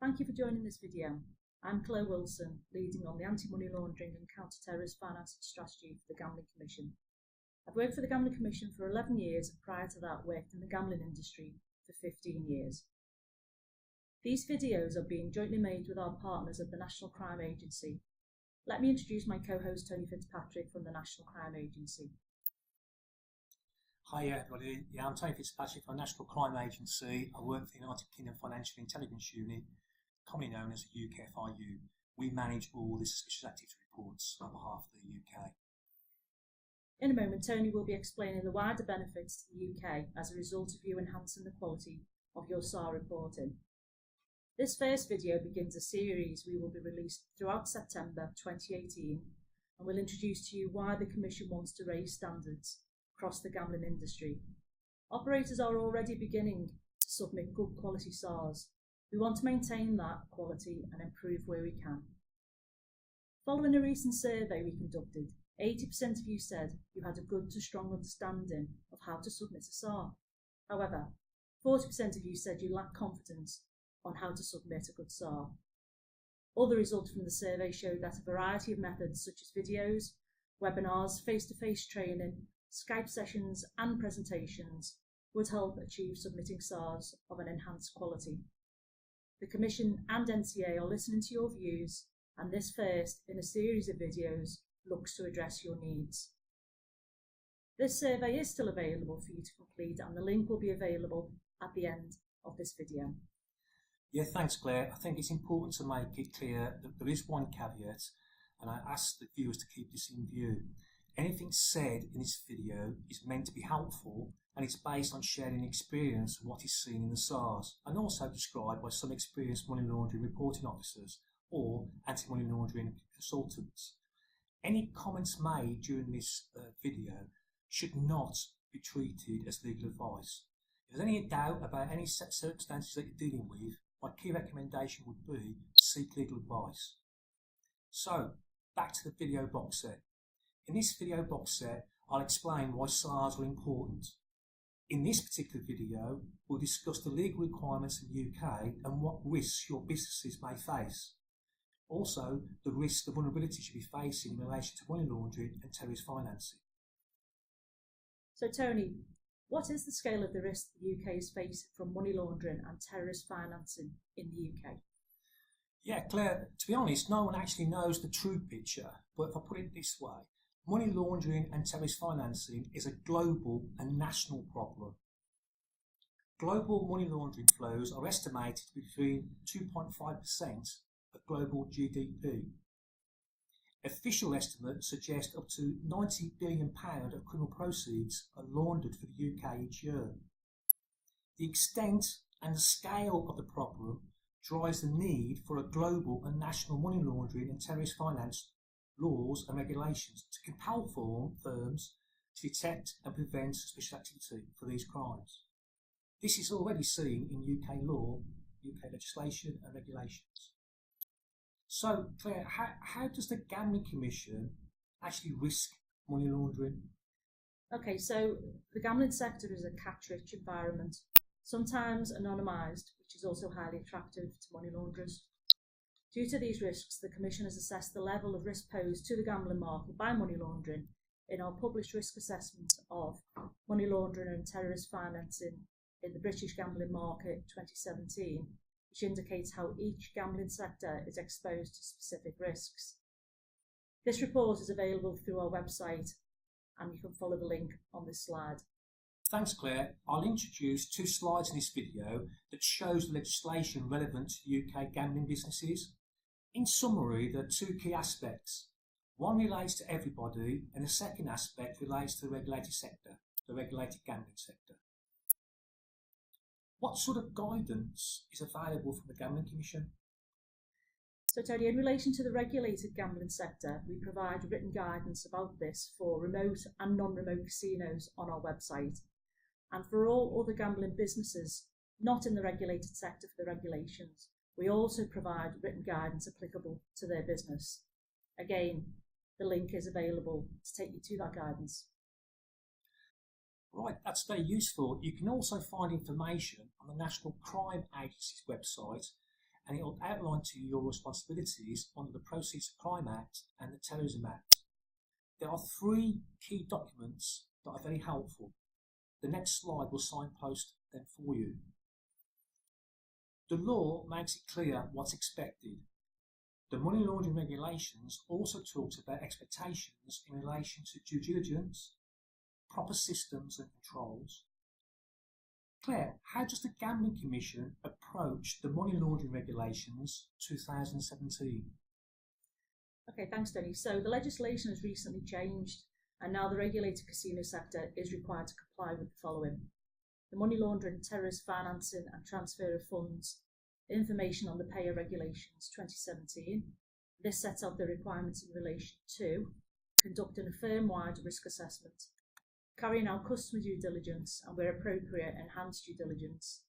Thank you for joining this video. I'm Claire Wilson, leading on the Anti-Money Laundering and Counter-Terrorist Financing Strategy for the Gambling Commission. I've worked for the Gambling Commission for 11 years and prior to that worked in the gambling industry for 15 years. These videos are being jointly made with our partners at the National Crime Agency. Let me introduce my co-host Tony Fitzpatrick from the National Crime Agency. Hi everybody, I'm Tony Fitzpatrick from the National Crime Agency. I work for the United Kingdom Financial Intelligence Unit, commonly known as the UKFIU. We manage all the suspicious activity reports on behalf of the UK. In a moment, Tony will be explaining the wider benefits to the UK as a result of you enhancing the quality of your SAR reporting. This first video begins a series we will be released throughout September 2018 and will introduce to you why the Commission wants to raise standards across the gambling industry. Operators are already beginning to submit good quality SARs. We want to maintain that quality and improve where we can. Following a recent survey we conducted, 80% of you said you had a good to strong understanding of how to submit a SAR. However, 40% of you said you lacked confidence on how to submit a good SAR. Other results from the survey showed that a variety of methods such as videos, webinars, face-to-face training, Skype sessions and presentations would help achieve submitting SARs of an enhanced quality. The Commission and NCA are listening to your views, and this first in a series of videos looks to address your needs. This survey is still available for you to complete, and the link will be available at the end of this video. Yeah, thanks Claire. I think it's important to make it clear that there is one caveat, and I ask the viewers to keep this in view. Anything said in this video is meant to be helpful, and it's based on sharing experience of what is seen in the SARs and also described by some experienced money laundering reporting officers or anti-money laundering consultants. Any comments made during this video should not be treated as legal advice. If there's any doubt about any set circumstances that you're dealing with, my key recommendation would be to seek legal advice. So, back to the video box set. In this video box set, I'll explain why SARs are important. In this particular video, we'll discuss the legal requirements in the UK and what risks your businesses may face. Also, the risks the vulnerabilities you'll be facing in relation to money laundering and terrorist financing. So Tony, what is the scale of the risk the UK is facing from money laundering and terrorist financing in the UK? Yeah, Claire, to be honest, no one actually knows the true picture, but if I put it this way, money laundering and terrorist financing is a global and national problem. Global money laundering flows are estimated to be between 2.5% of global GDP. Official estimates suggest up to £90 billion of criminal proceeds are laundered for the UK each year. The extent and the scale of the problem drives the need for a global and national money laundering and terrorist finance laws and regulations to compel firms to detect and prevent suspicious activity for these crimes. This is already seen in UK law, UK legislation and regulations. So, Claire, how does the Gambling Commission actually risk money laundering? Okay, so the gambling sector is a catch-rich environment, sometimes anonymised, which is also highly attractive to money launderers. Due to these risks, the Commission has assessed the level of risk posed to the gambling market by money laundering in our published risk assessment of money laundering and terrorist financing in the British gambling market 2017, which indicates how each gambling sector is exposed to specific risks. This report is available through our website, and you can follow the link on this slide. Thanks Claire. I'll introduce two slides in this video that shows the legislation relevant to UK gambling businesses. In summary, there are two key aspects. One relates to everybody, and the second aspect relates to the regulated sector, the regulated gambling sector. What sort of guidance is available from the Gambling Commission? So Tony, in relation to the regulated gambling sector, we provide written guidance about this for remote and non-remote casinos on our website. And for all other gambling businesses not in the regulated sector for the regulations, we also provide written guidance applicable to their business. Again, the link is available to take you to that guidance. Right, that's very useful. You can also find information on the National Crime Agency's website, and it will outline to you your responsibilities under the Proceeds of Crime Act and the Terrorism Act. There are 3 key documents that are very helpful. The next slide will signpost them for you. The law makes it clear what's expected. The Money Laundering Regulations also talks about expectations in relation to due diligence, proper systems and controls. Claire, how does the Gambling Commission approach the Money Laundering Regulations 2017? Okay, thanks, Tony. So the legislation has recently changed, and now the regulated casino sector is required to comply with the following: the Money Laundering, Terrorist Financing and Transfer of Funds Information on the Payer Regulations 2017. This sets out the requirements in relation to conducting a firm-wide risk assessment, carrying out customer due diligence and, where appropriate, enhanced due diligence,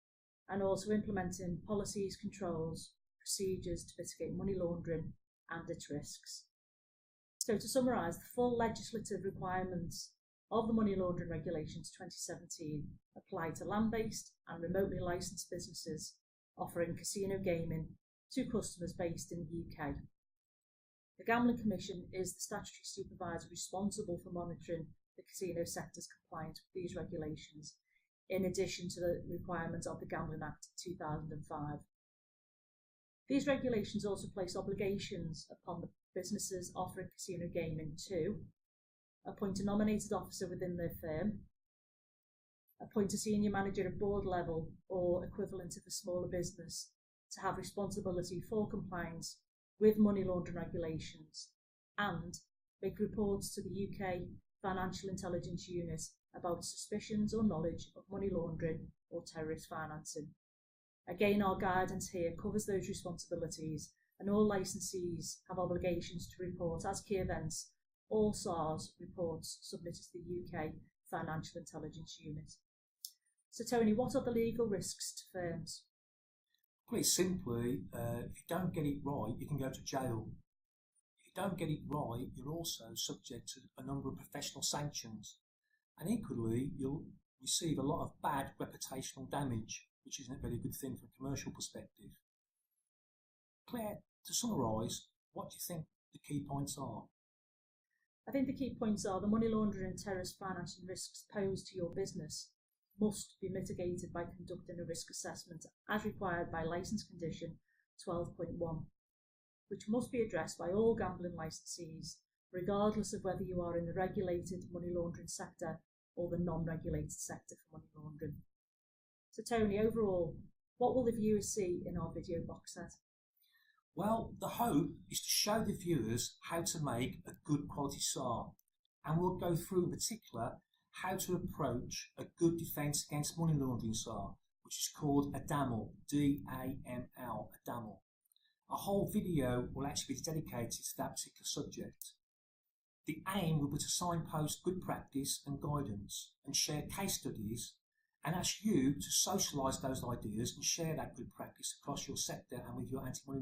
and also implementing policies, controls, procedures to mitigate money laundering and its risks. So to summarise, the full legislative requirements of the Money Laundering Regulations 2017 apply to land-based and remotely licensed businesses offering casino gaming to customers based in the UK. The Gambling Commission is the statutory supervisor responsible for monitoring the casino sector's compliance with these regulations, in addition to the requirements of the Gambling Act 2005. These regulations also place obligations upon the businesses offering casino gaming to appoint a nominated officer within their firm, appoint a senior manager at board level or equivalent of a smaller business to have responsibility for compliance with money laundering regulations, and make reports to the UK Financial Intelligence Unit about suspicions or knowledge of money laundering or terrorist financing. Again, our guidance here covers those responsibilities, and all licensees have obligations to report as key events all SARs reports submitted to the UK Financial Intelligence Unit. So Tony, what are the legal risks to firms? Quite simply, if you don't get it right, you can go to jail. If you don't get it right, you're also subject to a number of professional sanctions. And equally, you'll receive a lot of bad reputational damage, which isn't a very good thing from a commercial perspective. Claire, to summarise, what do you think the key points are? I think the key points are the money laundering and terrorist financing risks posed to your business must be mitigated by conducting a risk assessment as required by Licence Condition 12.1, which must be addressed by all gambling licensees, regardless of whether you are in the regulated money laundering sector or the non-regulated sector for money laundering. So Tony, overall, what will the viewers see in our video box set? Well, the hope is to show the viewers how to make a good quality SAR, and we'll go through in particular how to approach a good defence against money laundering SAR, which is called a DAML, D-A-M-L, a DAML. A whole video will actually be dedicated to that particular subject. The aim will be to signpost good practice and guidance and share case studies, and ask you to socialise those ideas and share that good practice across your sector and with your anti-money